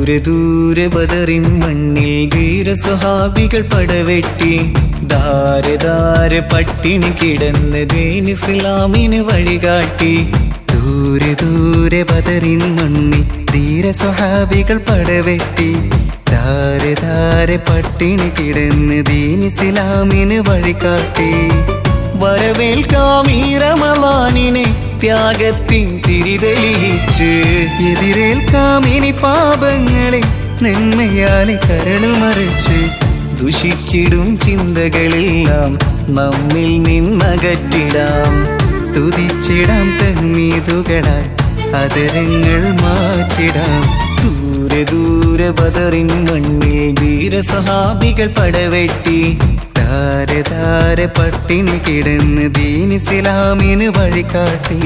ദൂരെ ദൂരെ ബദറിൻ മണ്ണിൽ ധീരസ്വഹാബികൾ പടവെട്ടി ധാര ധാര പട്ടിണി കിടന്ന് ദീൻ ഇസ്ലാമിന് വഴികാട്ടി. ദൂരെ ദൂരെ ബദറിൻ മണ്ണിൽ ധീരസ്വഹാബികൾ പടവെട്ടി ധാര ധാര പട്ടിണി കിടന്ന് ദീൻ ഇസ്ലാമിന് വഴികാട്ടി. വരവേൽക്കാം ഈ റമളാനിനെ ത്യാഗത്തിൻ തിരിതെളിയിച്ച്, എതിരേൽക്കാം ഇനി പാപങ്ങളെ നന്മയാലെ കരളുമറിച്ച്. ദുഷിച്ചിടും ചിന്തകളെല്ലാം നമ്മിൽ നിന്നകറ്റിടാം. സ്തുതിച്ചിടാം തഹ്മീദുകളാൽ അതരങ്ങൾ മാറ്റിടാം. ദൂരെ ദൂരെ ബദറിൻ മണ്ണിൽ ധീരസ്വഹാബികൾ പടവെട്ടി ധാര ധാര പട്ടിണി കിടന്ന് ദീൻ ഇസ്ലാമിന് വഴികാട്ടി.